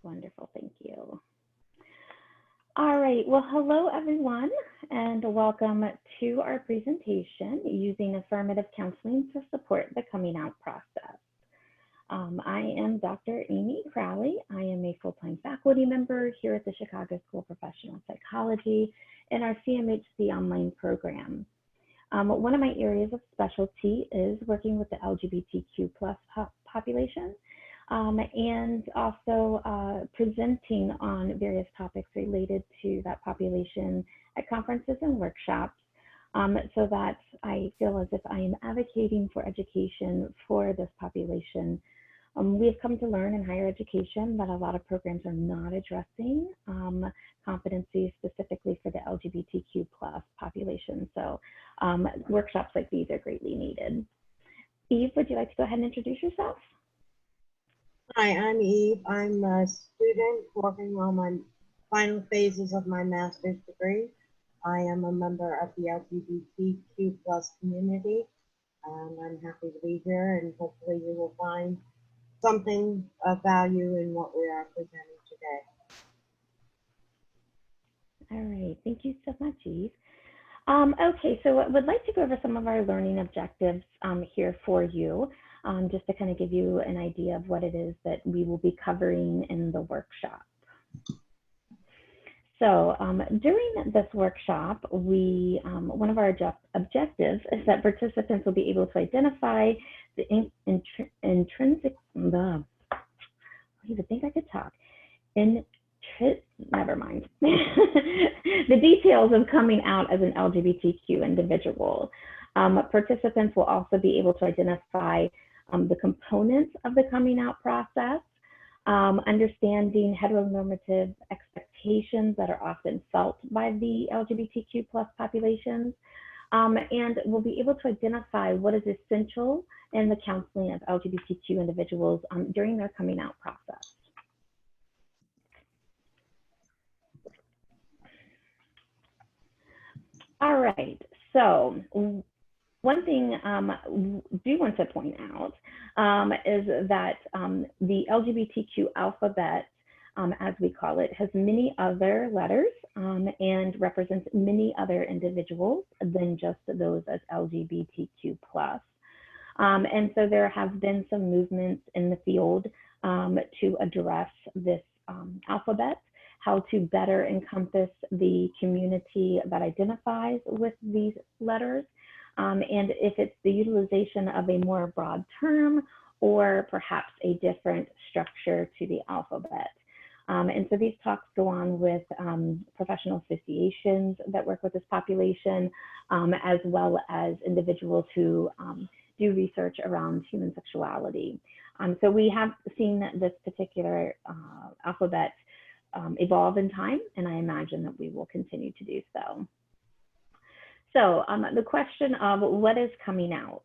Wonderful, thank you. All right, well, hello everyone, and welcome to our presentation using affirmative counseling to support the coming out process. I am Dr. Amy Crowley. I am a full-time faculty member here at the Chicago School of Professional Psychology in our CMHC online program. One of my areas of specialty is working with the LGBTQ plus population and also presenting on various topics related to that population at conferences and workshops so that I feel as if I am advocating for education for this population. We have come to learn in higher education that a lot of programs are not addressing competencies specifically for the LGBTQ plus population. So workshops like these are greatly needed. Eve, would you like to go ahead and introduce yourself? Hi, I'm Eve. I'm a student working on my final phases of my master's degree. I am a member of the LGBTQ plus community, and I'm happy to be here, and hopefully you will find something of value in what we are presenting today. All right, thank you so much, Eve. Okay, so I would like to go over some of our learning objectives here for you, just to kind of give you an idea of what it is that we will be covering in the workshop. So during this workshop, one of our objectives is that participants will be able to identify the intrinsic, I even think I could talk, never mind, the details of coming out as an LGBTQ individual. Participants will also be able to identify the components of the coming out process, understanding heteronormative expectations that are often felt by the LGBTQ plus populations, and we'll be able to identify what is essential in the counseling of LGBTQ individuals during their coming out process. All right, so one thing I do want to point out is that the LGBTQ alphabet, as we call it, has many other letters and represents many other individuals than just those as LGBTQ plus. And so there have been some movements in the field to address this alphabet, how to better encompass the community that identifies with these letters, and if it's the utilization of a more broad term or perhaps a different structure to the alphabet. And so these talks go on with professional associations that work with this population, as well as individuals who do research around human sexuality. So we have seen this particular alphabet evolve in time, and I imagine that we will continue to do so. So the question of what is coming out?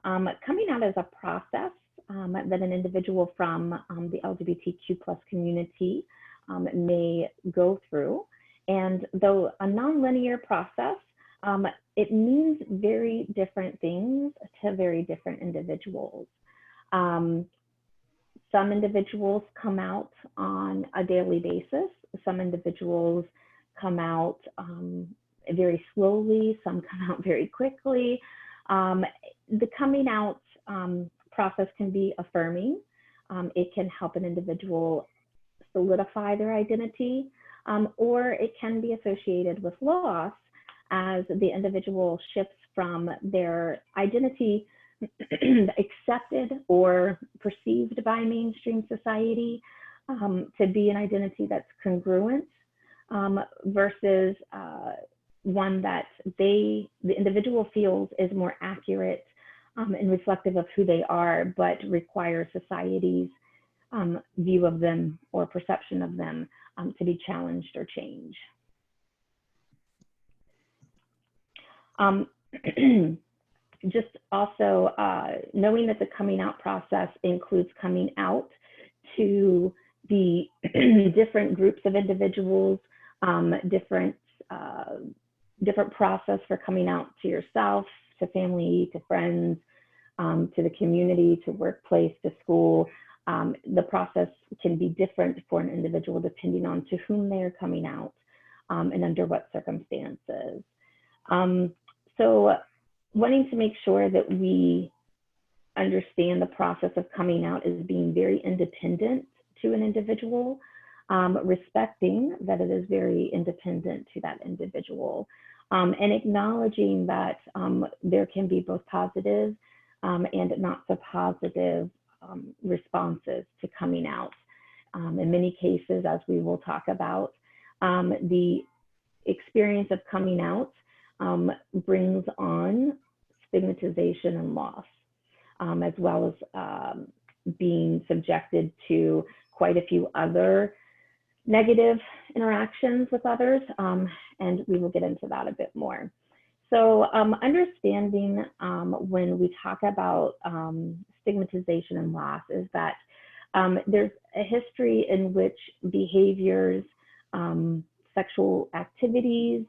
Coming out is a process that an individual from the LGBTQ plus community may go through. And though a nonlinear process, it means very different things to very different individuals. Some individuals come out on a daily basis. Some individuals come out very slowly, some come out very quickly. The coming out process can be affirming. It can help an individual solidify their identity, or it can be associated with loss as the individual shifts from their identity accepted or perceived by mainstream society to be an identity that's congruent versus one that the individual feels is more accurate and reflective of who they are, but requires society's view of them or perception of them to be challenged or changed. Just also knowing that the coming out process includes coming out to the different groups of individuals, different process for coming out to yourself, to family, to friends, to the community, to workplace, to school. The process can be different for an individual depending on to whom they are coming out and under what circumstances. So wanting to make sure that we understand the process of coming out as being very independent to an individual, respecting that it is very independent to that individual, and acknowledging that there can be both positive and not so positive responses to coming out. In many cases, as we will talk about, the experience of coming out brings on stigmatization and loss, as well as being subjected to quite a few other negative interactions with others, and we will get into that a bit more. So understanding when we talk about stigmatization and loss is that there's a history in which behaviors, sexual activities,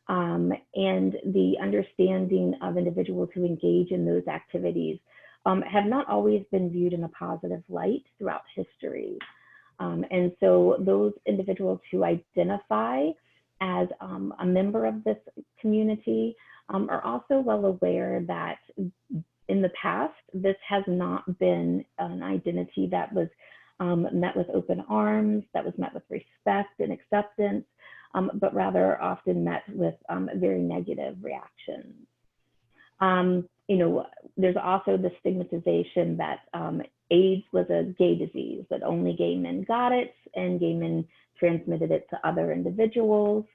and the understanding of individuals who engage in those activities have not always been viewed in a positive light throughout history. And so those individuals who identify as a member of this community are also well aware that in the past, this has not been an identity that was met with open arms, that was met with respect and acceptance, but rather often met with very negative reactions. You know, there's also the stigmatization that AIDS was a gay disease, that only gay men got it and gay men transmitted it to other individuals.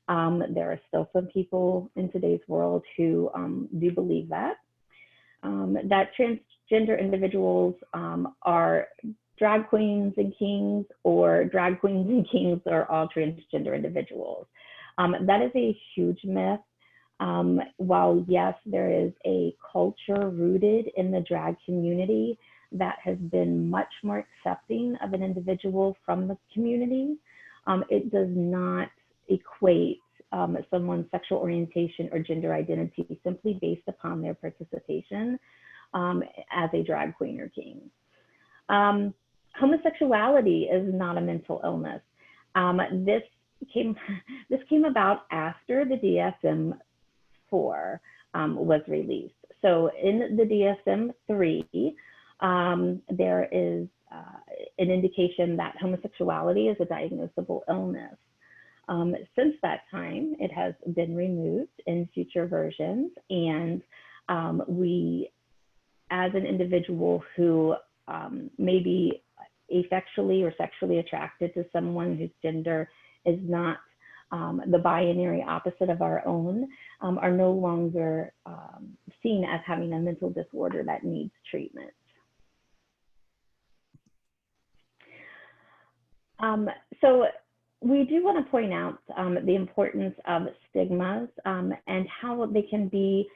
There are still some people in today's world who do believe that. That transgender individuals are drag queens and kings, or drag queens and kings are all transgender individuals. That is a huge myth. While yes, there is a culture rooted in the drag community that has been much more accepting of an individual from the community, it does not equate someone's sexual orientation or gender identity simply based upon their participation as a drag queen or king. Homosexuality is not a mental illness. This came about after the DSM-4 was released. So in the DSM-3, there is an indication that homosexuality is a diagnosable illness. Since that time, it has been removed in future versions, and we, as an individual who may be asexually or sexually attracted to someone whose gender is not the binary opposite of our own, are no longer seen as having a mental disorder that needs treatment. So we do want to point out the importance of stigmas and how they can be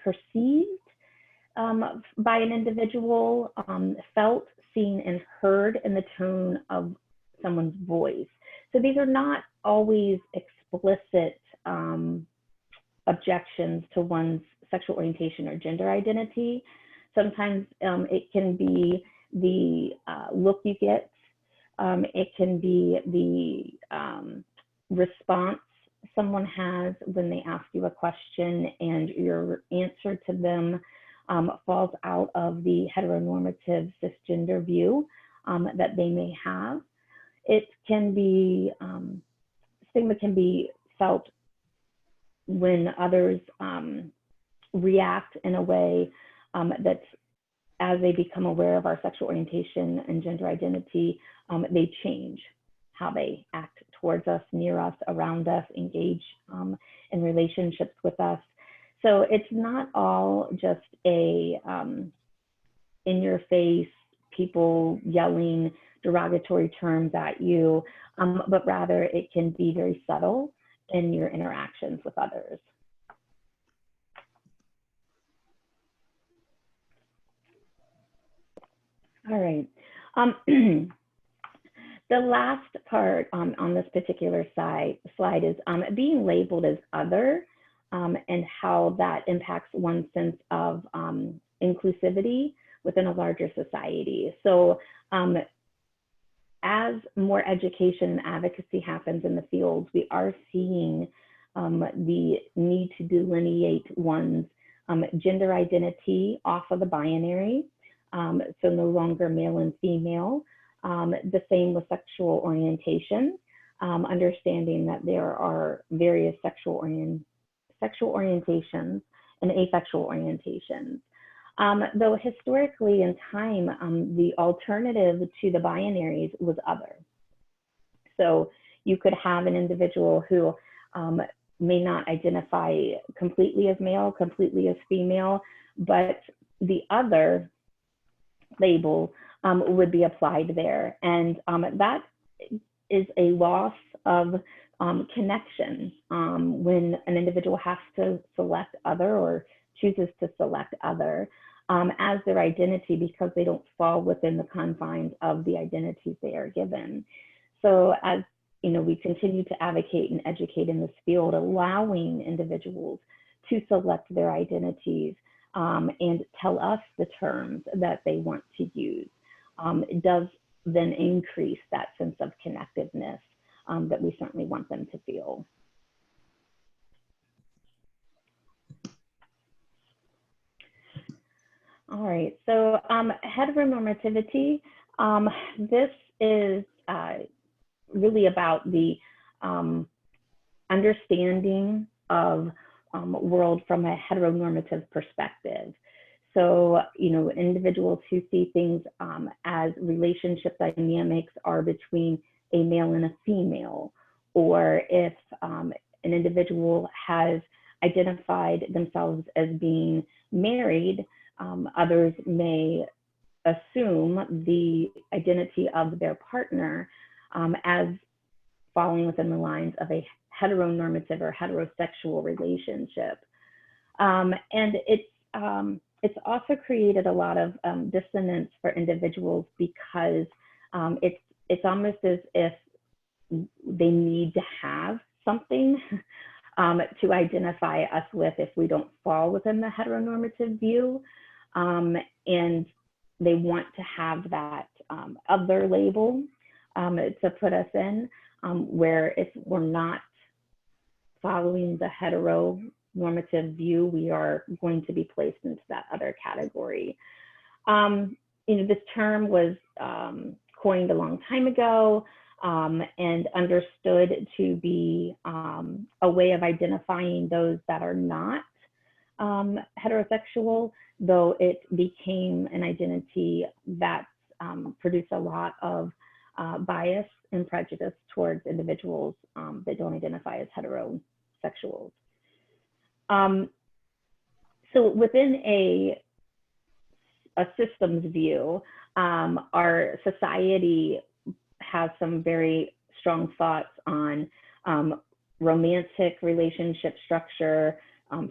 perceived by an individual, felt, seen, and heard in the tone of someone's voice. So these are not always explicit objections to one's sexual orientation or gender identity. Sometimes it can be the look you get. It can be the response someone has when they ask you a question and your answer to them falls out of the heteronormative cisgender view that they may have. It can be, stigma can be felt when others react in a way that as they become aware of our sexual orientation and gender identity, they change how they act towards us, near us, around us, engage in relationships with us. So it's not all just a in your face, people yelling derogatory terms at you, but rather it can be very subtle in your interactions with others. All right. The last part on this particular slide is being labeled as other and how that impacts one's sense of inclusivity within a larger society. So as more education and advocacy happens in the field, we are seeing the need to delineate one's gender identity off of the binary, so no longer male and female. The same with sexual orientation, understanding that there are various sexual orientations and asexual orientations. Though historically in time, the alternative to the binaries was other. So you could have an individual who may not identify completely as male, completely as female, but the other label would be applied there. And that is a loss of connection when an individual has to select other or chooses to select other as their identity, because they don't fall within the confines of the identities they are given. So as we continue to advocate and educate in this field, allowing individuals to select their identities and tell us the terms that they want to use. It does then increase that sense of connectiveness that we certainly want them to feel. All right, so heteronormativity, this is really about the understanding of world from a heteronormative perspective. So, individuals who see things as relationship dynamics are between a male and a female, or if an individual has identified themselves as being married, others may assume the identity of their partner as falling within the lines of a heteronormative or heterosexual relationship. And it's also created a lot of dissonance for individuals, because it's almost as if they need to have something to identify us with if we don't fall within the heteronormative view. And they want to have that other label to put us in, where if we're not following the heteronormative view, we are going to be placed into that other category. This term was coined a long time ago and understood to be a way of identifying those that are not heterosexual, though it became an identity that produced a lot of bias and prejudice towards individuals that don't identify as heterosexuals. So within a systems view, our society has some very strong thoughts on romantic relationship structure,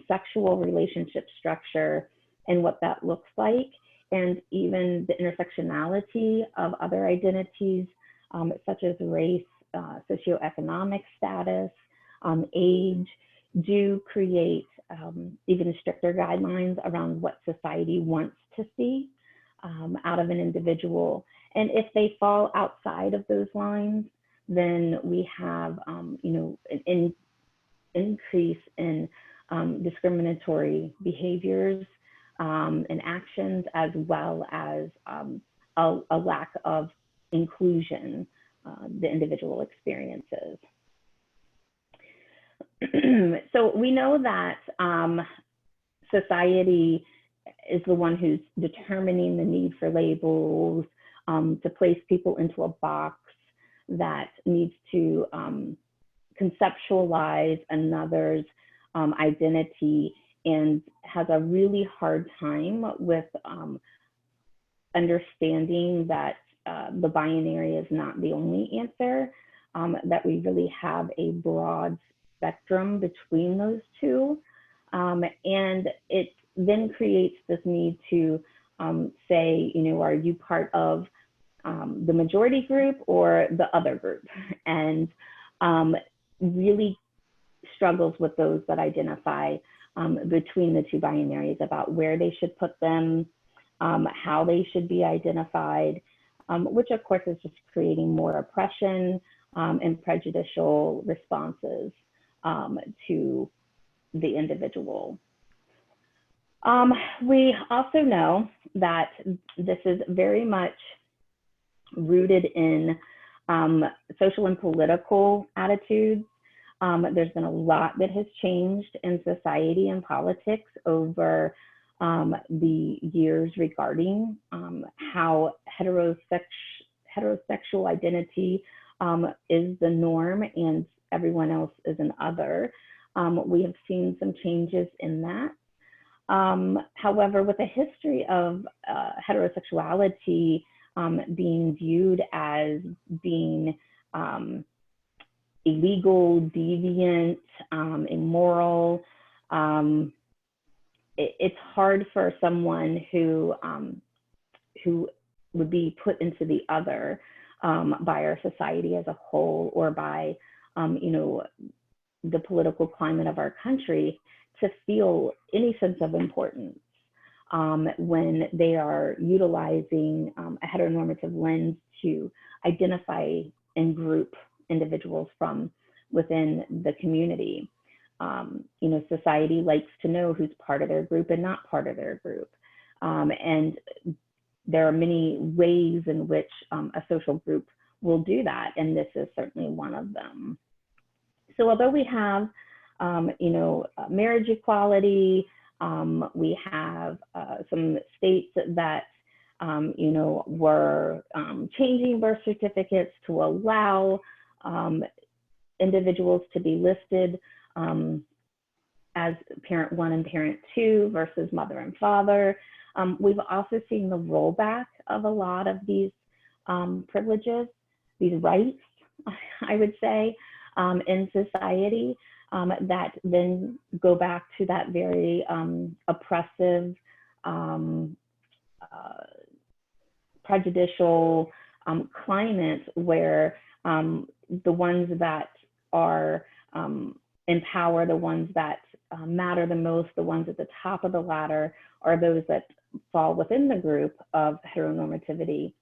sexual relationship structure, and what that looks like, and even the intersectionality of other identities, such as race, socioeconomic status, age, do create even stricter guidelines around what society wants to see out of an individual. And if they fall outside of those lines, then we have an increase in discriminatory behaviors and actions, as well as a lack of inclusion the individual experiences. So we know that society is the one who's determining the need for labels, to place people into a box that needs to conceptualize another's identity, and has a really hard time with understanding that the binary is not the only answer, that we really have a broad spectrum between those two. And it then creates this need to say, are you part of the majority group or the other group? And really struggles with those that identify between the two binaries about where they should put them, how they should be identified, which of course is just creating more oppression and prejudicial responses to the individual. We also know that this is very much rooted in social and political attitudes. There's been a lot that has changed in society and politics over the years regarding how heterosexual identity is the norm and everyone else is an other. We have seen some changes in that. However, with a history of heterosexuality being viewed as being illegal, deviant, immoral, it's hard for someone who would be put into the other by our society as a whole, or by the political climate of our country, to feel any sense of importance when they are utilizing a heteronormative lens to identify and group individuals from within the community. Society likes to know who's part of their group and not part of their group. And there are many ways in which a social group will do that, and this is certainly one of them. So although we have marriage equality, we have some states that were changing birth certificates to allow individuals to be listed as parent 1 and parent 2 versus mother and father. We've also seen the rollback of a lot of these privileges, these rights, I would say, in society, that then go back to that very oppressive, prejudicial climate where the ones that are in power, the ones that matter the most, the ones at the top of the ladder, are those that fall within the group of heteronormativity.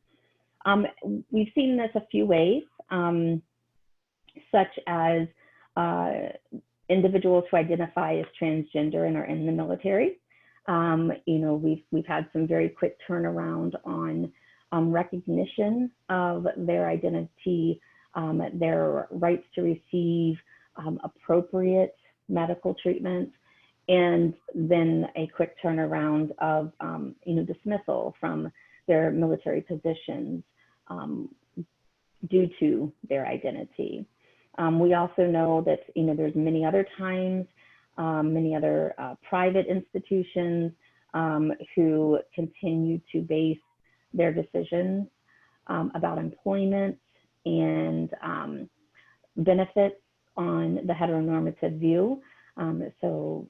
We've seen this a few ways, such as individuals who identify as transgender and are in the military. We've had some very quick turnaround on recognition of their identity, their rights to receive appropriate medical treatment, and then a quick turnaround of dismissal from their military positions due to their identity. We also know that there's many other times, many other private institutions who continue to base their decisions about employment and benefits on the heteronormative view. So,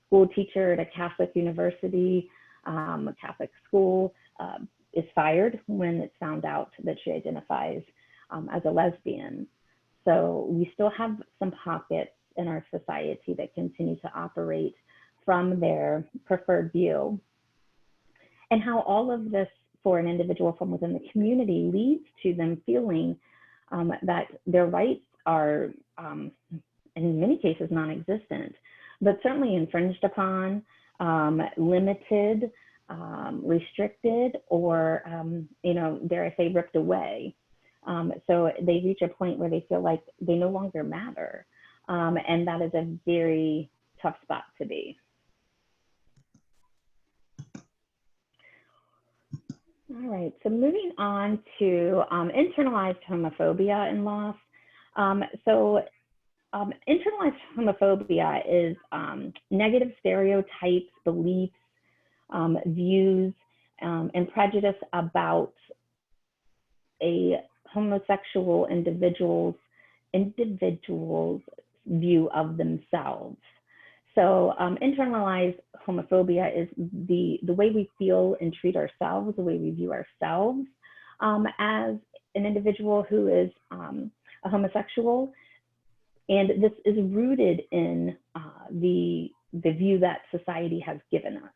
school teacher at a Catholic university, a Catholic school, is fired when it's found out that she identifies as a lesbian. So we still have some pockets in our society that continue to operate from their preferred view. And how all of this for an individual from within the community leads to them feeling that their rights are, in many cases, non-existent, but certainly infringed upon, limited, restricted, or, dare I say, ripped away. So they reach a point where they feel like they no longer matter. And that is a very tough spot to be. All right, so moving on to internalized homophobia and loss. Internalized homophobia is negative stereotypes, beliefs, views, and prejudice about a homosexual individual's view of themselves. So internalized homophobia is the way we feel and treat ourselves, the way we view ourselves as an individual who is a homosexual. And this is rooted in the view that society has given us.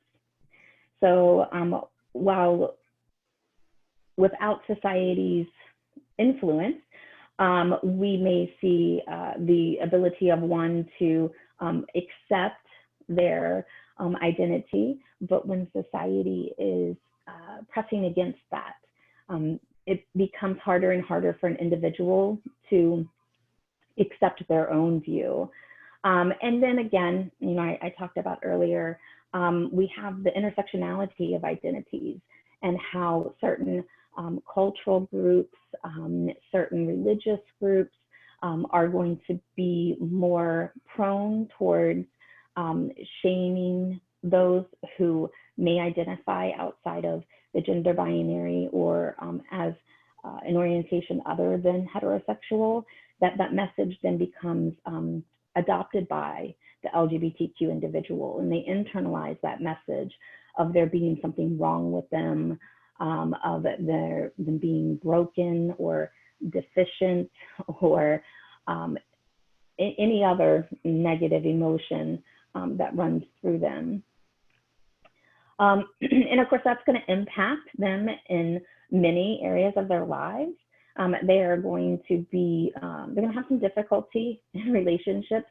So while without society's influence, we may see the ability of one to accept their identity, but when society is pressing against that, it becomes harder and harder for an individual to accept their own view. And then again, you know, I talked about earlier, we have the intersectionality of identities and how certain cultural groups, certain religious groups are going to be more prone towards shaming those who may identify outside of the gender binary or as an orientation other than heterosexual. That message then becomes adopted by the LGBTQ individual, and they internalize that message of there being something wrong with them, of them being broken or deficient or any other negative emotion that runs through them. And of course, that's going to impact them in many areas of their lives. They are going to be, they're going to have some difficulty in relationships,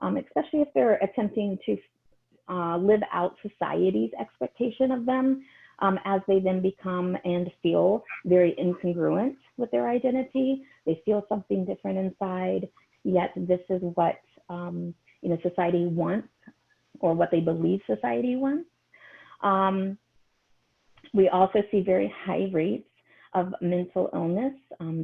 especially if they're attempting to live out society's expectation of them, as they then become and feel very incongruent with their identity. They feel something different inside, yet this is what you know, society wants, or what they believe society wants. We also see very high rates of mental illness,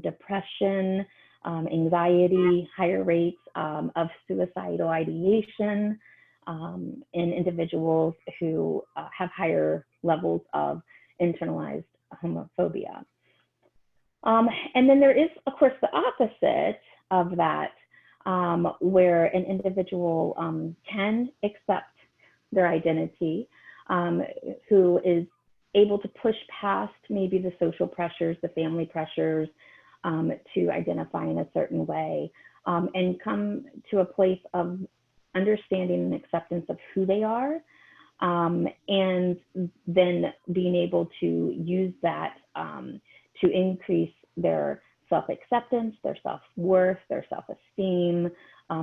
depression, anxiety, higher rates of suicidal ideation in individuals who have higher levels of internalized homophobia. And then there is, of course, the opposite of that, where an individual can accept their identity, who is able to push past maybe the social pressures, the family pressures, to identify in a certain way, and come to a place of understanding and acceptance of who they are, and then being able to use that to increase their self-acceptance, their self-worth, their self-esteem,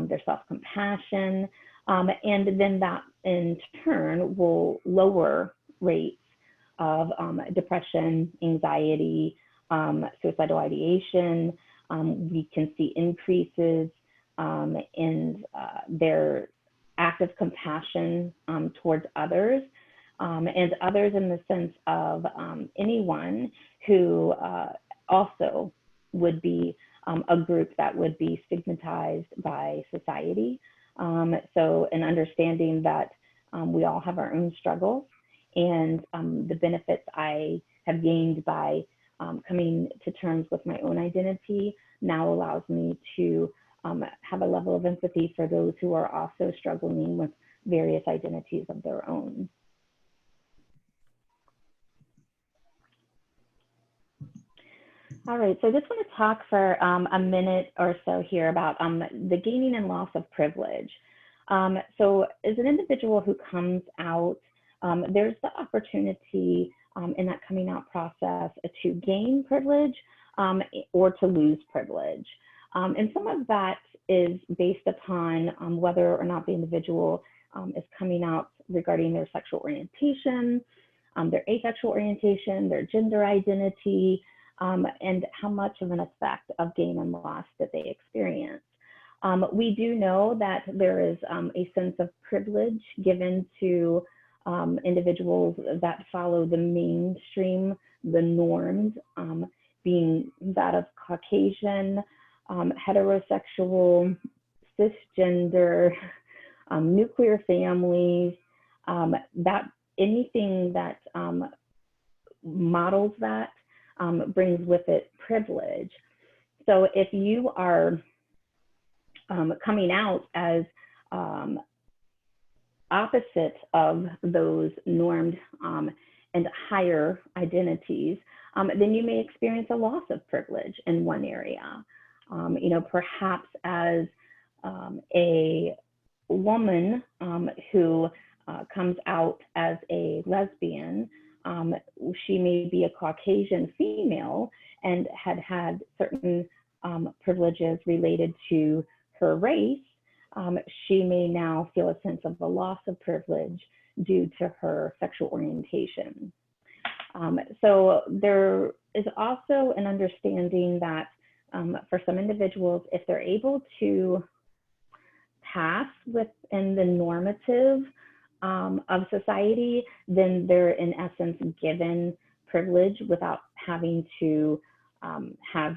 their self-compassion, and then that in turn will lower rates of depression, anxiety, suicidal ideation. We can see increases in their active compassion towards others, and others in the sense of anyone who also would be a group that would be stigmatized by society. So an understanding that we all have our own struggles, and the benefits I have gained by coming to terms with my own identity now allows me to have a level of empathy for those who are also struggling with various identities of their own. All right, so I just want to talk for a minute or so here about the gaining and loss of privilege. So as an individual who comes out, there's the opportunity in that coming out process to gain privilege or to lose privilege. And some of that is based upon whether or not the individual is coming out regarding their sexual orientation, their asexual orientation, their gender identity, and how much of an effect of gain and loss that they experience. We do know that there is a sense of privilege given to individuals that follow the mainstream, the norms, being that of Caucasian, heterosexual, cisgender, nuclear families, that anything that models that brings with it privilege. So if you are coming out as opposite of those normed and higher identities, then you may experience a loss of privilege in one area. You know, perhaps as a woman who comes out as a lesbian, she may be a Caucasian female and had certain privileges related to her race. She may now feel a sense of a loss of privilege due to her sexual orientation. So there is also an understanding that for some individuals, if they're able to pass within the normative of society, then they're in essence given privilege without having to have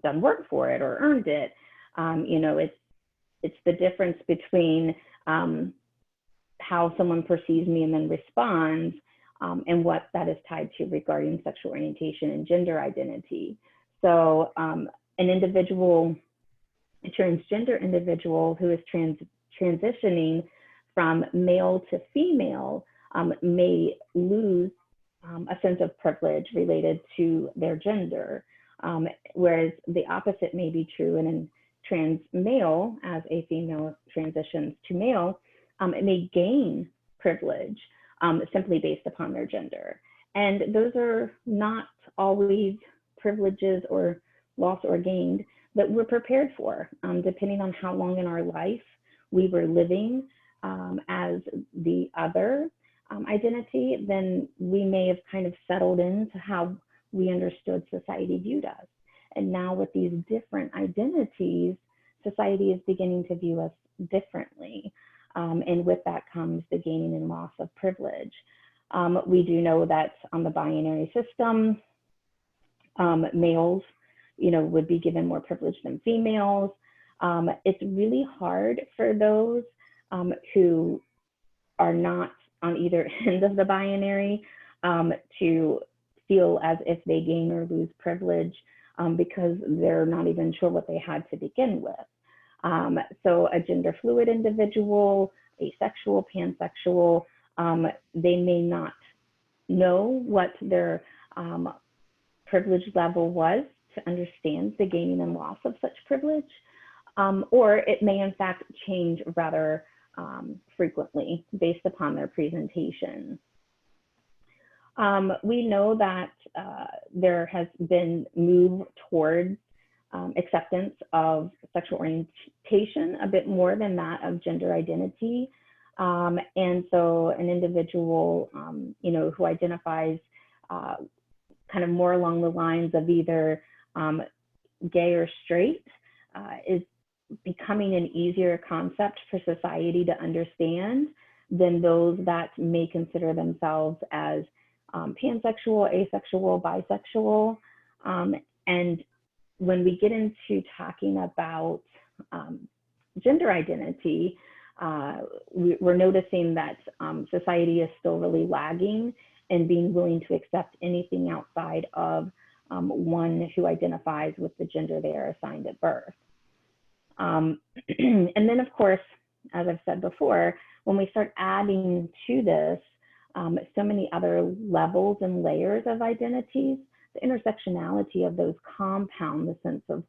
done work for it or earned it. You know, it's the difference between how someone perceives me and then responds, and what that is tied to regarding sexual orientation and gender identity. So an individual, a transgender individual who is transitioning from male to female may lose a sense of privilege related to their gender, whereas the opposite may be true in a trans male. As a female transitions to male, it may gain privilege simply based upon their gender. And those are not always privileges or loss or gained that we're prepared for, depending on how long in our life we were living as the other identity. Then we may have kind of settled into how we understood society viewed us. And now with these different identities, society is beginning to view us differently. And with that comes the gaining and loss of privilege. We do know that on the binary system, males, you know, would be given more privilege than females. It's really hard for those who are not on either end of the binary to feel as if they gain or lose privilege because they're not even sure what they had to begin with. So a gender fluid individual, asexual, pansexual, they may not know what their privilege level was to understand the gaining and loss of such privilege, or it may in fact change rather frequently based upon their presentation. We know that there has been move towards acceptance of sexual orientation a bit more than that of gender identity. And so an individual, you know, who identifies kind of more along the lines of either gay or straight is becoming an easier concept for society to understand than those that may consider themselves as pansexual, asexual, bisexual. And when we get into talking about gender identity, we're noticing that society is still really lagging in being willing to accept anything outside of one who identifies with the gender they are assigned at birth. And then, of course, as I've said before, when we start adding to this so many other levels and layers of identities, the intersectionality of those compound the sense of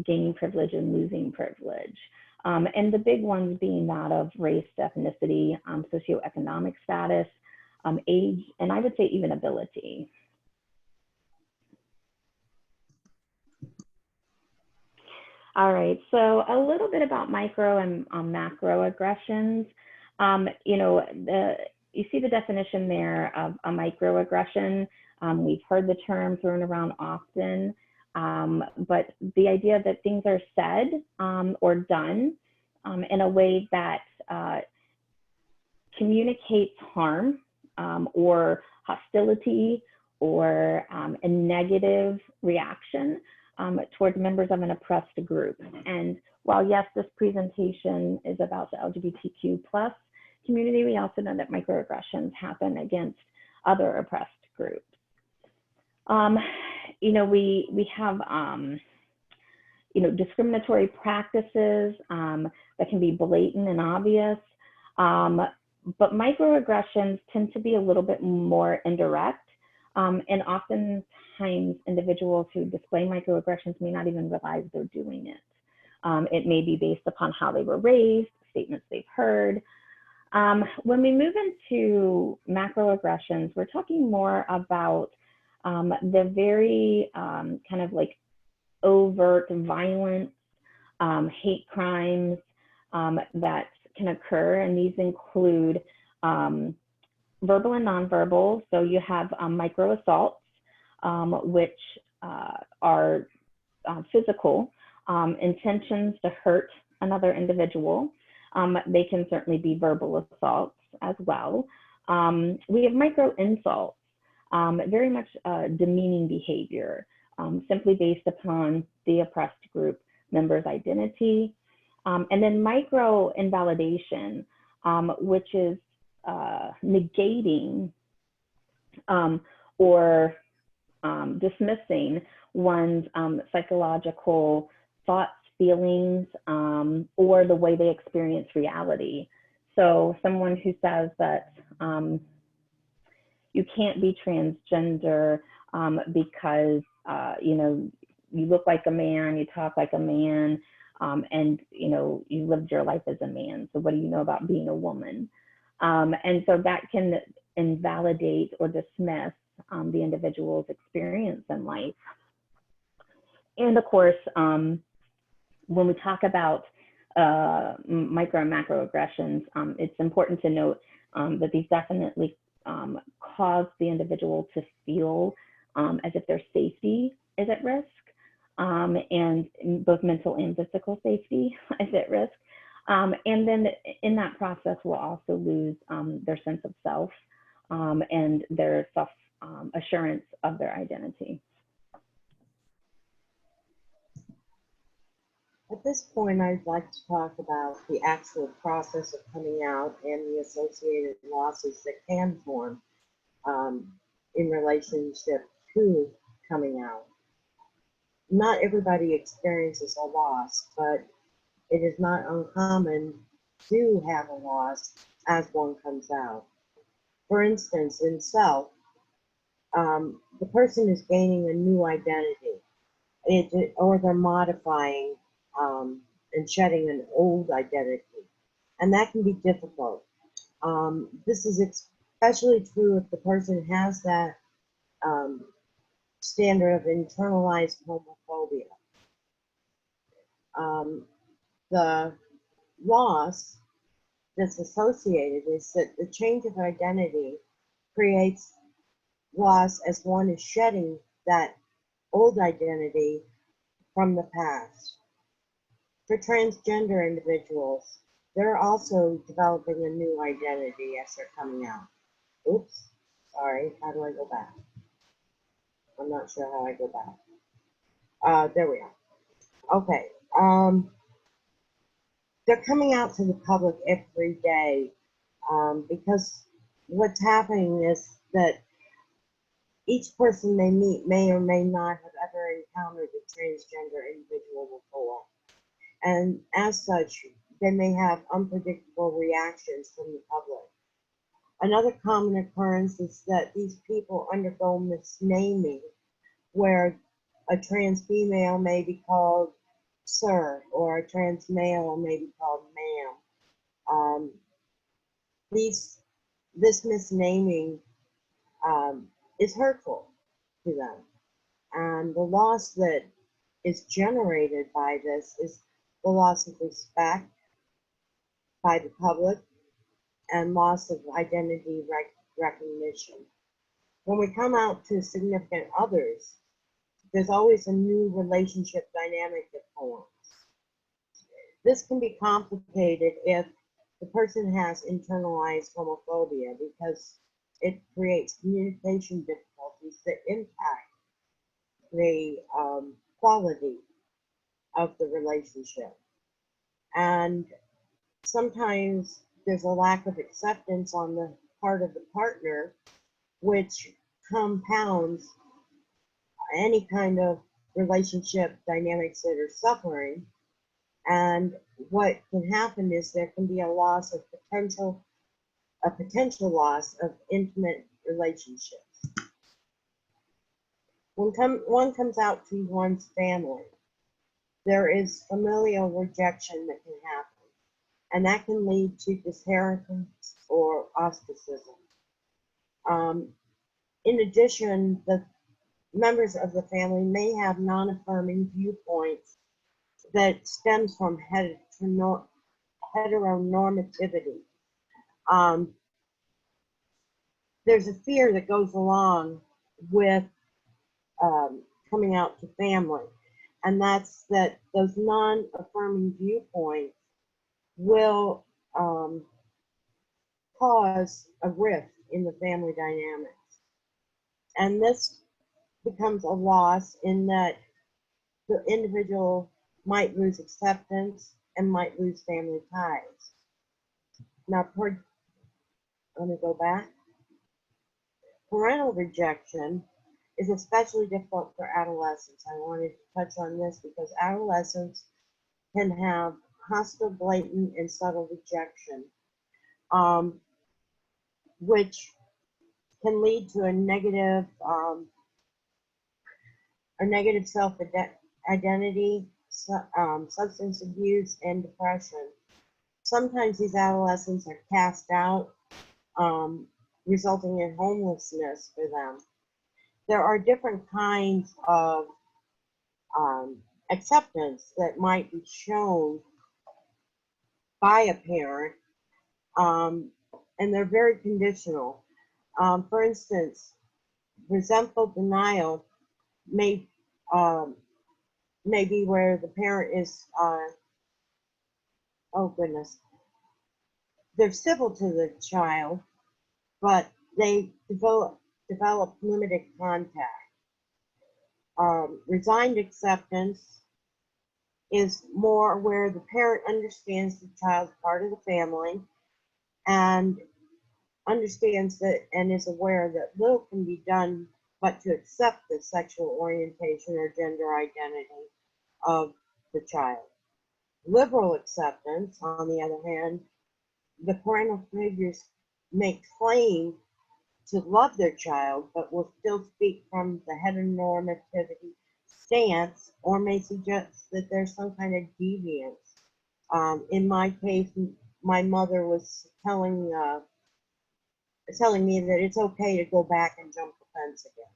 gaining privilege and losing privilege. And the big ones being that of race, ethnicity, socioeconomic status, age, and I would say even ability. All right, so a little bit about micro and macro aggressions. You know, you see the definition there of a microaggression. We've heard the term thrown around often, but the idea that things are said or done in a way that communicates harm or hostility or a negative reaction towards members of an oppressed group. And while yes, this presentation is about the LGBTQ plus community, we also know that microaggressions happen against other oppressed groups. You know, we have, you know, discriminatory practices that can be blatant and obvious, but microaggressions tend to be a little bit more indirect, and oftentimes individuals who display microaggressions may not even realize they're doing it. It may be based upon how they were raised, statements they've heard, When we move into macroaggressions, we're talking more about the very kind of like overt violence, hate crimes that can occur, and these include verbal and nonverbal. So you have micro assaults, which are physical intentions to hurt another individual. They can certainly be verbal assaults as well. We have micro insults, very much demeaning behavior, simply based upon the oppressed group member's identity. And then micro invalidation, which is negating or dismissing one's psychological thoughts, feelings, or the way they experience reality. So someone who says that you can't be transgender because you know, you look like a man, you talk like a man, and you know, you lived your life as a man. So what do you know about being a woman? And so that can invalidate or dismiss the individual's experience in life. And of course, when we talk about micro and macroaggressions, it's important to note that these definitely cause the individual to feel as if their safety is at risk, and both mental and physical safety is at risk. And then in that process, will also lose their sense of self and their self assurance of their identity. At this point, I'd like to talk about the actual process of coming out and the associated losses that can form in relationship to coming out. Not everybody experiences a loss, but it is not uncommon to have a loss as one comes out. For instance, in self, the person is gaining a new identity, or they're modifying and shedding an old identity, and that can be difficult. This is especially true if the person has that standard of internalized homophobia. The loss that's associated is that the change of identity creates loss as one is shedding that old identity from the past. For transgender individuals, they're also developing a new identity as they're coming out. Oops, sorry, how do I go back? I'm not sure how I go back. There we are. Okay, they're coming out to the public every day because what's happening is that each person they meet may or may not have ever encountered a transgender individual before. And as such, they may have unpredictable reactions from the public. Another common occurrence is that these people undergo misnaming, where a trans female may be called sir, or a trans male may be called ma'am. This misnaming is hurtful to them. And the loss that is generated by this is the loss of respect by the public and loss of identity recognition. When we come out to significant others, there's always a new relationship dynamic that forms. This can be complicated if the person has internalized homophobia, because it creates communication difficulties that impact the quality of the relationship. And sometimes there's a lack of acceptance on the part of the partner, which compounds any kind of relationship dynamics that are suffering. And what can happen is there can be a loss of potential loss of intimate relationships. When one comes out to one's family, there is familial rejection that can happen. and that can lead to disinheritance or ostracism. In addition, the members of the family may have non-affirming viewpoints that stems from heteronormativity. There's a fear that goes along with coming out to family, and that's that those non-affirming viewpoints will cause a rift in the family dynamics. And this becomes a loss in that the individual might lose acceptance and might lose family ties. Now, let me go back. Parental rejection is especially difficult for adolescents. I wanted to touch on this because adolescents can have hostile, blatant, and subtle rejection, which can lead to a negative self-identity, substance abuse, and depression. Sometimes these adolescents are cast out, resulting in homelessness for them. There are different kinds of acceptance that might be shown by a parent, and they're very conditional. For instance, resentful denial may be where the parent is, oh goodness, they're civil to the child, but they develop limited contact. Resigned acceptance is more where the parent understands the child's part of the family and understands that and is aware that little can be done but to accept the sexual orientation or gender identity of the child. Liberal acceptance, on the other hand, the parental figures may claim to love their child, but will still speak from the heteronormativity stance, or may suggest that there's some kind of deviance. In my case, my mother was telling me that it's okay to go back and jump the fence again.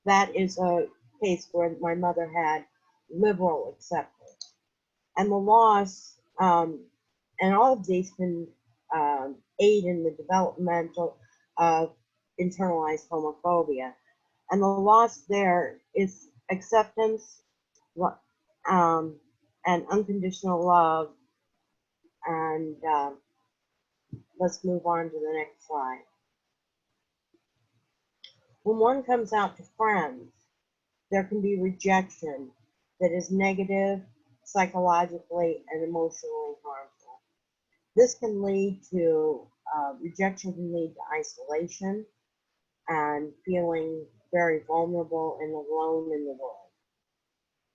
That is a case where my mother had liberal acceptance. And the loss, and all of these can aid in the developmental of internalized homophobia. And the loss there is acceptance and unconditional love. And let's move on to the next slide. When one comes out to friends, there can be rejection that is negative, psychologically, and emotionally harmful. This can lead to, rejection can lead to isolation and feeling very vulnerable and alone in the world.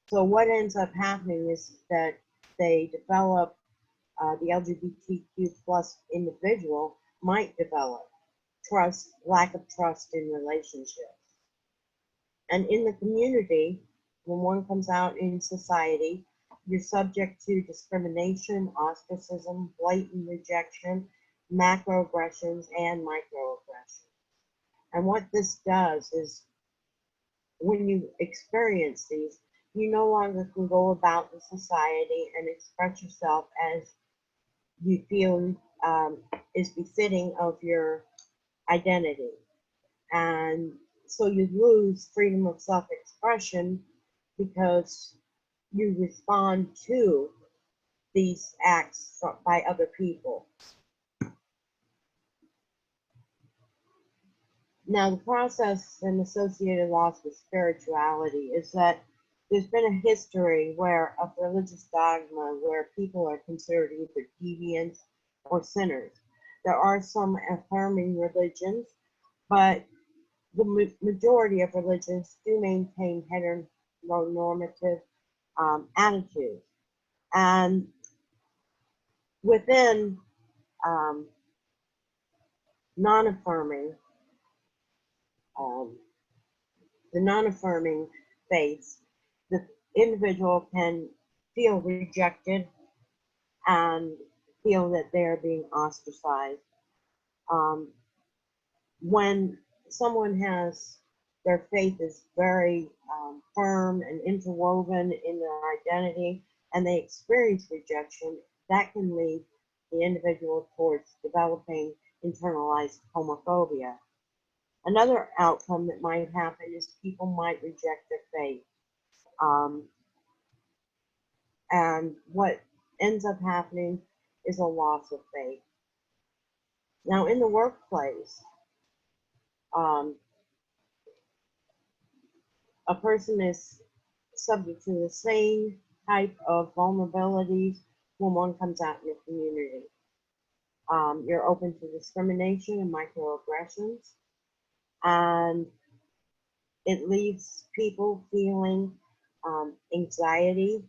So what ends up happening is that they develop, the LGBTQ plus individual might develop lack of trust in relationships. And in the community, when one comes out in society, you're subject to discrimination, ostracism, blatant rejection, macroaggressions, and microaggressions. And what this does is when you experience these, you no longer can go about the society and express yourself as you feel is befitting of your identity. And so you lose freedom of self-expression because you respond to these acts by other people. Now, the process and associated loss with spirituality is that there's been a history of religious dogma where people are considered either deviants or sinners. There are some affirming religions, but the majority of religions do maintain heteronormative attitudes. And within non-affirming, the non-affirming faiths, the individual can feel rejected, and feel that they're being ostracized. When someone has their faith is very firm and interwoven in their identity, and they experience rejection, that can lead the individual towards developing internalized homophobia. Another outcome that might happen is people might reject their faith. And what ends up happening is a loss of faith. Now, in the workplace, a person is subject to the same type of vulnerabilities when one comes out in the community. You're open to discrimination and microaggressions, and it leaves people feeling anxiety,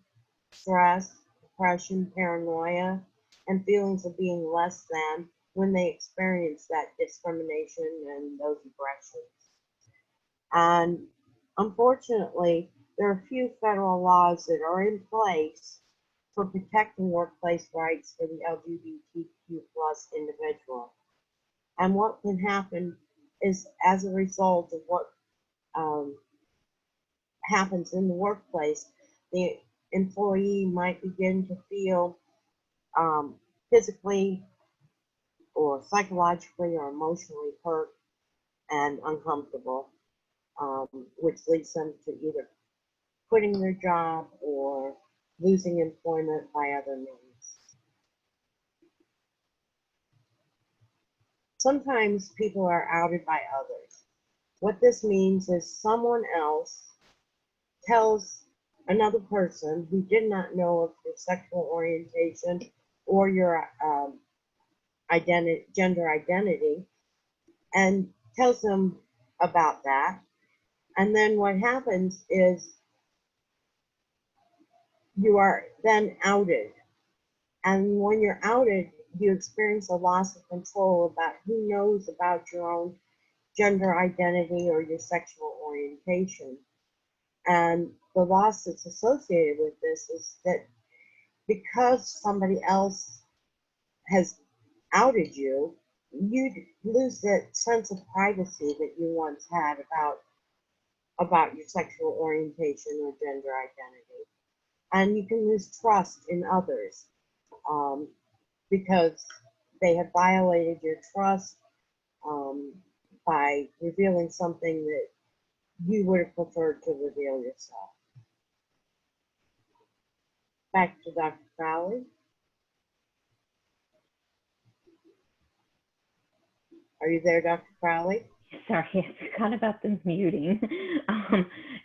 stress, depression, paranoia, and feelings of being less than when they experience that discrimination and those aggressions. And unfortunately, there are a few federal laws that are in place for protecting workplace rights for the LGBTQ plus individual. And what can happen is, as a result of what happens in the workplace, the employee might begin to feel physically or psychologically or emotionally hurt and uncomfortable, which leads them to either quitting their job or losing employment by other means. Sometimes people are outed by others. What this means is someone else tells another person who did not know of your sexual orientation or your gender identity, and tells them about that. And then what happens is you are then outed. And when you're outed, you experience a loss of control about who knows about your own gender identity or your sexual orientation. And the loss that's associated with this is that because somebody else has outed you, you lose that sense of privacy that you once had about your sexual orientation or gender identity. And you can lose trust in others because they have violated your trust by revealing something that you would have preferred to reveal yourself. Back to Dr. Crowley. Are you there, Dr. Crowley? Sorry, I forgot about the muting.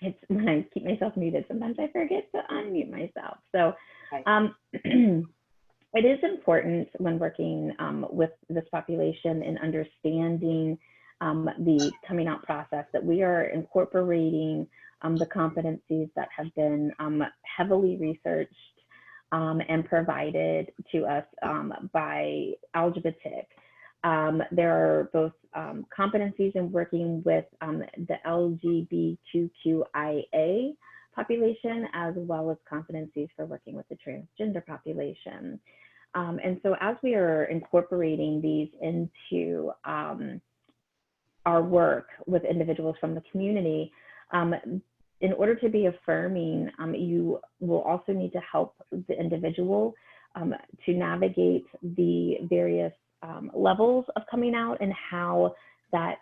It's when I keep myself muted, sometimes I forget to unmute myself. So it is important when working with this population and understanding the coming out process that we are incorporating the competencies that have been heavily researched and provided to us by LGBTQ. There are both competencies in working with the LGBTQIA population, as well as competencies for working with the transgender population. And so as we are incorporating these into our work with individuals from the community, in order to be affirming, you will also need to help the individual to navigate the various levels of coming out and how that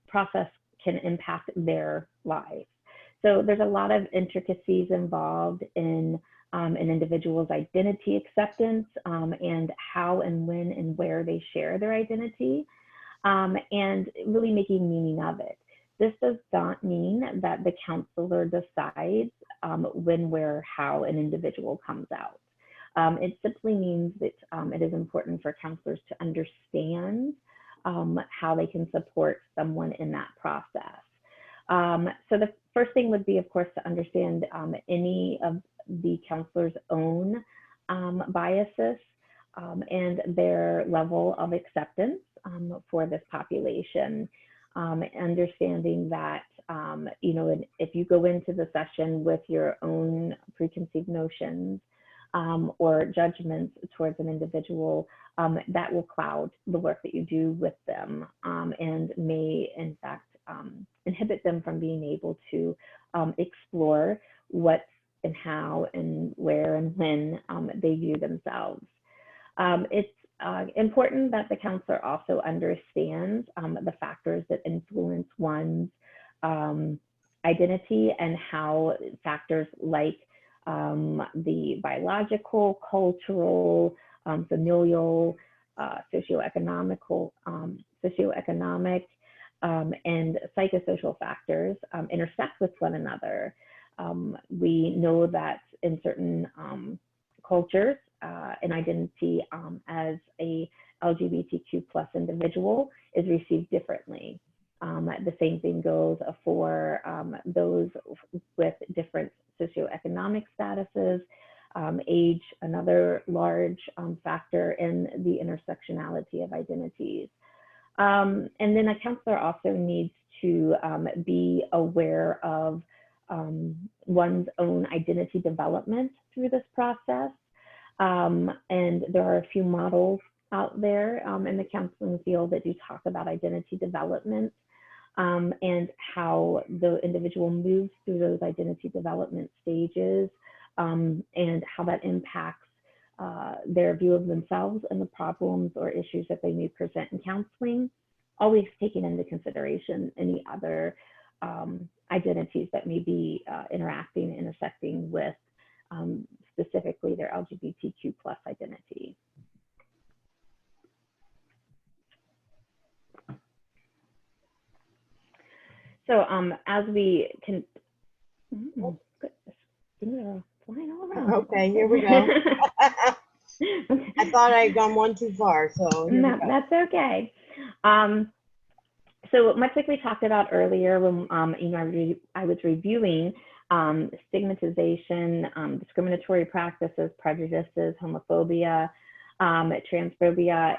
process can impact their lives. So there's a lot of intricacies involved in an individual's identity acceptance and how and when and where they share their identity, and really making meaning of it. This does not mean that the counselor decides when, where, how an individual comes out. It simply means that it is important for counselors to understand how they can support someone in that process. So the first thing would be, of course, to understand any of the counselor's own biases and their level of acceptance for this population. Understanding that, you know, if you go into the session with your own preconceived notions, or judgments towards an individual that will cloud the work that you do with them and may, in fact, inhibit them from being able to explore what and how and where and when they view themselves. It's important that the counselor also understands the factors that influence one's identity and how factors like the biological, cultural, familial, socioeconomic, and psychosocial factors intersect with one another. We know that in certain cultures, an identity as a LGBTQ plus individual is received differently. The same thing goes for those with different socioeconomic statuses, age, another large factor in the intersectionality of identities. And then a counselor also needs to be aware of one's own identity development through this process. And there are a few models out there in the counseling field that do talk about identity development and how the individual moves through those identity development stages and how that impacts their view of themselves and the problems or issues that they may present in counseling, always taking into consideration any other identities that may be interacting and intersecting with specifically their LGBTQ plus identity. So as we can, oh, goodness, things are flying all around. Okay, here we go. I thought I had gone one too far, so no, that's okay. So much like we talked about earlier when you know, I was reviewing stigmatization, discriminatory practices, prejudices, homophobia, transphobia,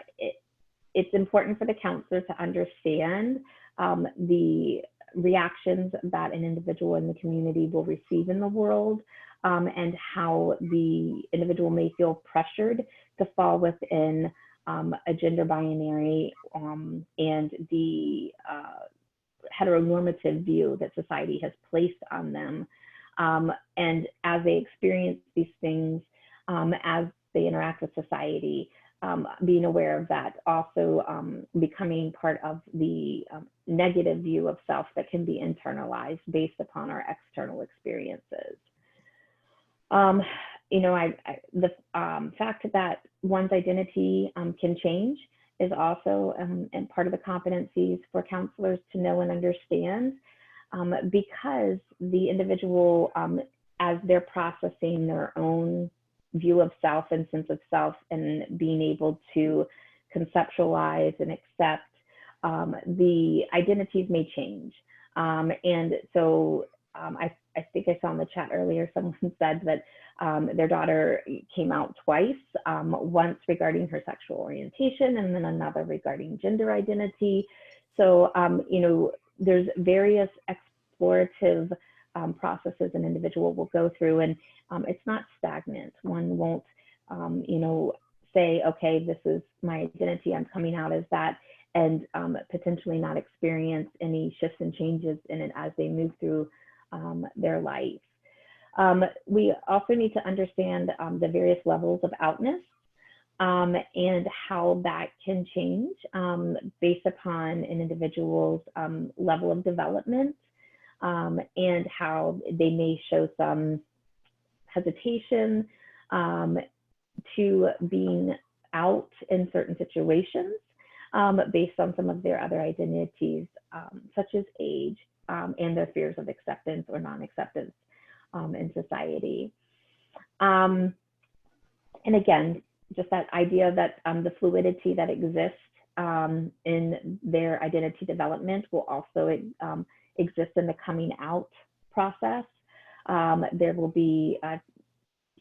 it's important for the counselor to understand the reactions that an individual in the community will receive in the world and how the individual may feel pressured to fall within a gender binary and the heteronormative view that society has placed on them. And as they experience these things, as they interact with society, being aware of that, also becoming part of the negative view of self that can be internalized based upon our external experiences. You know, the fact that one's identity can change is also and part of the competencies for counselors to know and understand, because the individual, as they're processing their own view of self and sense of self and being able to conceptualize and accept, the identities may change. And so I think I saw in the chat earlier, someone said that their daughter came out twice, once regarding her sexual orientation and then another regarding gender identity. So, you know, there's various explorative processes an individual will go through, and it's not stagnant. One won't, you know, say, okay, this is my identity, I'm coming out as that, and potentially not experience any shifts and changes in it as they move through their life. We also need to understand the various levels of outness and how that can change based upon an individual's level of development and how they may show some hesitation to being out in certain situations based on some of their other identities, such as age and their fears of acceptance or non-acceptance in society. And again, just that idea that the fluidity that exists in their identity development will also exist in the coming out process. There will be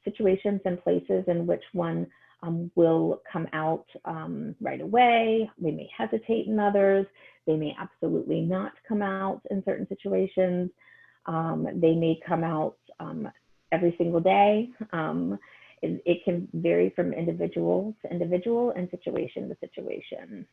situations and places in which one will come out right away. They may hesitate in others. They may absolutely not come out in certain situations. They may come out every single day. it can vary from individual to individual and situation to situation.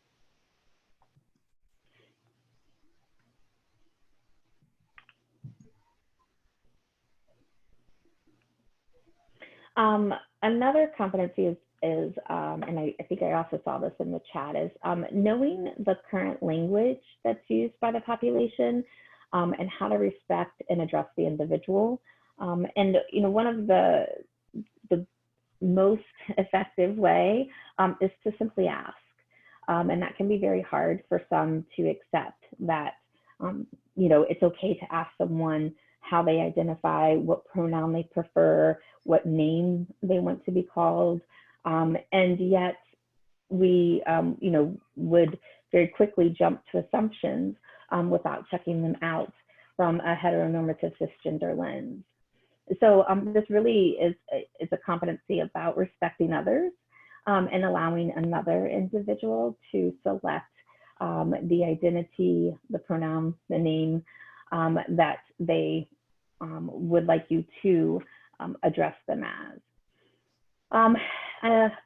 Another competency is and I think I also saw this in the chat, is knowing the current language that's used by the population and how to respect and address the individual. And one of the most effective way is to simply ask. And that can be very hard for some to accept that, it's okay to ask someone how they identify, what pronoun they prefer, what name they want to be called. And yet we, would very quickly jump to assumptions without checking them out from a heteronormative cisgender lens. So this really is a competency about respecting others and allowing another individual to select the identity, the pronoun, the name that they would like you to address them as.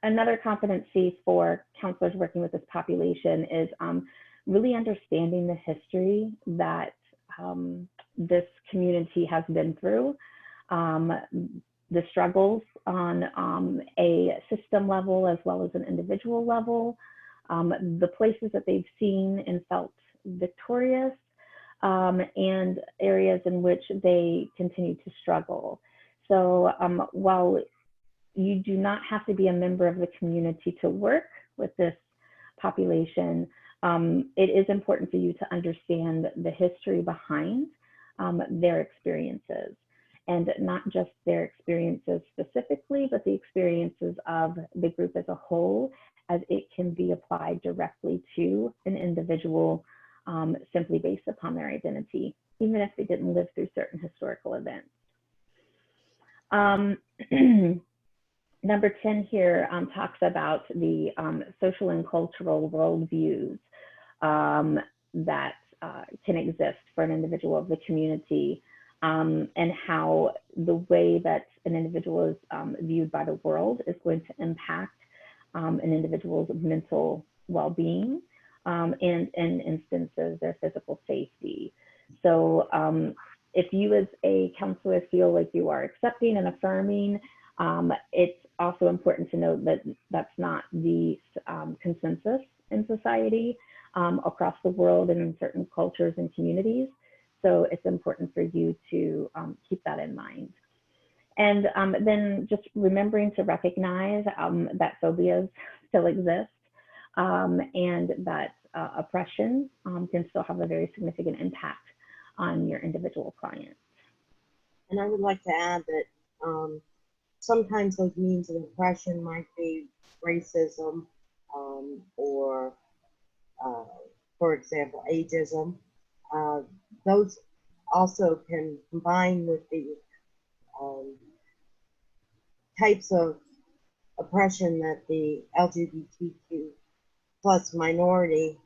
Another competency for counselors working with this population is really understanding the history that this community has been through, the struggles on a system level as well as an individual level, the places that they've seen and felt victorious, and areas in which they continue to struggle. So while you do not have to be a member of the community to work with this population, it is important for you to understand the history behind their experiences, and not just their experiences specifically, but the experiences of the group as a whole, as it can be applied directly to an individual simply based upon their identity, even if they didn't live through certain historical events. Number 10 here talks about the social and cultural worldviews that can exist for an individual of the community, and how the way that an individual is viewed by the world is going to impact an individual's mental well-being, and in instances, their physical safety. So if you as a counselor feel like you are accepting and affirming, it's also important to note that that's not the consensus in society across the world and in certain cultures and communities. So it's important for you to keep that in mind. And then just remembering to recognize that phobias still exist, and that oppression can still have a very significant impact on your individual clients. And I would like to add that sometimes those means of oppression might be racism, or, for example, ageism. Those also can combine with the types of oppression that the LGBTQ plus minority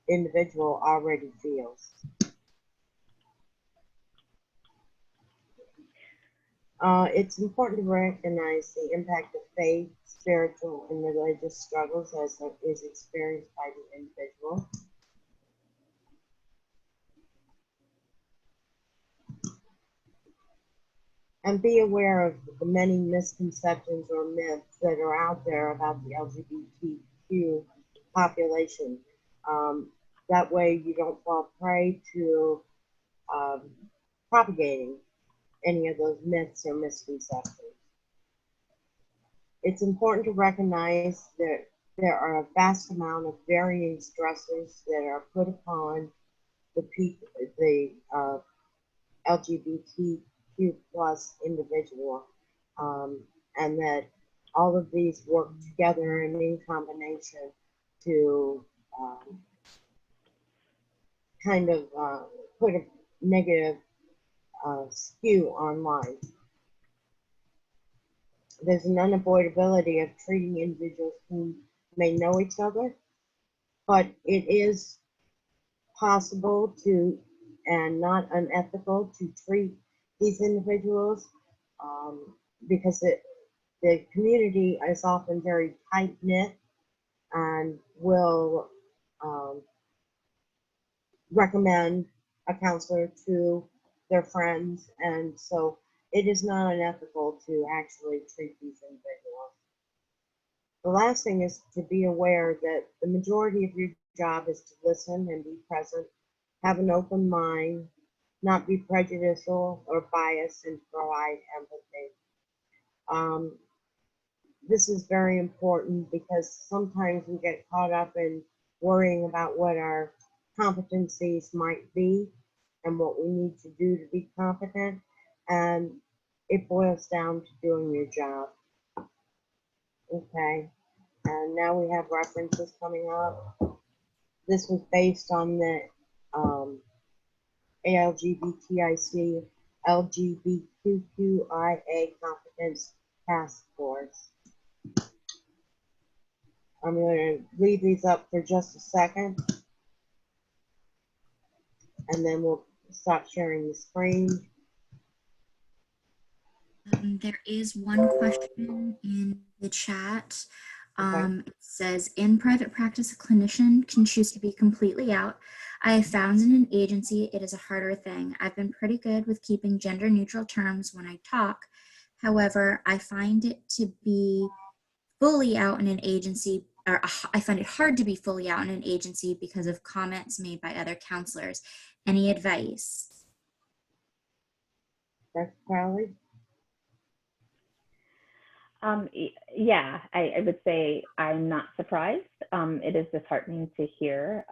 individual already feels. It's important to recognize the impact of faith, spiritual, and religious struggles as is experienced by the individual. And be aware of the many misconceptions or myths that are out there about the LGBTQ population. That way you don't fall prey to propagating any of those myths or misconceptions. It's important to recognize that there are a vast amount of varying stressors that are put upon the LGBTQ plus individual, and that all of these work together and in combination to kind of put a negative skew on life. There's an unavoidability of treating individuals who may know each other, but it is possible to, and not unethical, to treat these individuals because the community is often very tight-knit and will recommend a counselor to their friends, and so it is not unethical to actually treat these individuals. The last thing is to be aware that the majority of your job is to listen and be present, have an open mind, not be prejudicial or biased, and provide empathy. This is very important because sometimes we get caught up in worrying about what our competencies might be and what we need to do to be competent, and it boils down to doing your job. Okay, and now we have references coming up. This was based on the ALGBTIC LGBTQIA competence task force. I'm going to leave these up for just a second, and then we'll stop sharing the screen. There is one question in the chat. Okay. It says, in private practice, a clinician can choose to be completely out. I have found in an agency it is a harder thing. I've been pretty good with keeping gender neutral terms when I talk. However, I find it to be fully out in an agency, or I find it hard to be fully out in an agency because of comments made by other counselors. Any advice? Dr. Crowley? Yeah, I would say I'm not surprised. It is disheartening to hear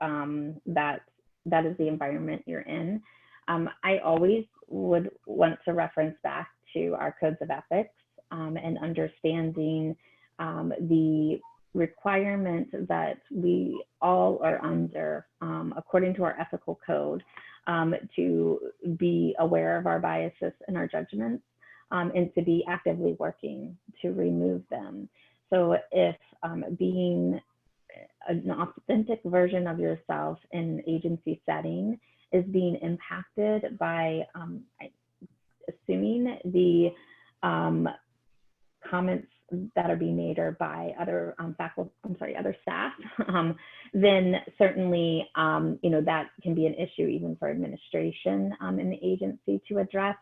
that that is the environment you're in. I always would want to reference back to our codes of ethics and understanding the requirement that we all are under according to our ethical code to be aware of our biases and our judgments. And to be actively working to remove them. So if being an authentic version of yourself in an agency setting is being impacted by assuming the comments that are being made or by other other staff, then certainly that can be an issue even for administration in the agency to address,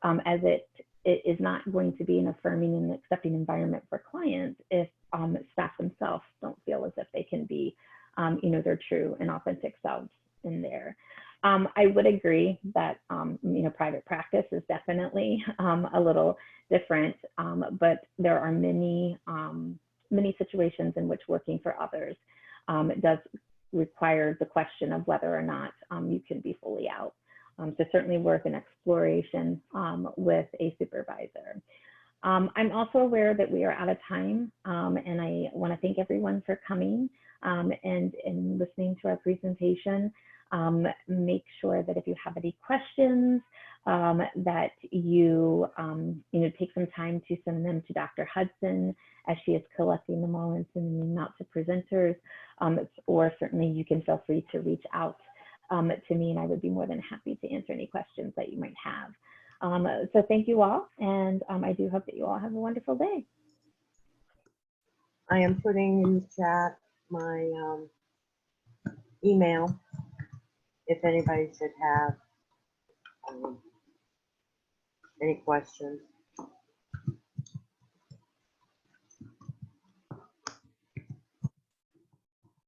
as it is not going to be an affirming and accepting environment for clients if staff themselves don't feel as if they can be, their true and authentic selves in there. I would agree that, private practice is definitely a little different, but there are many situations in which working for others does require the question of whether or not you can be fully out. So certainly worth an exploration with a supervisor. I'm also aware that we are out of time, and I want to thank everyone for coming and listening to our presentation. Make sure that if you have any questions, that you take some time to send them to Dr. Hudson as she is collecting them all and sending them out to presenters, or certainly you can feel free to reach out to me, and I would be more than happy to answer any questions that you might have. So thank you all, and I do hope that you all have a wonderful day. I am putting in the chat my email if anybody should have any questions.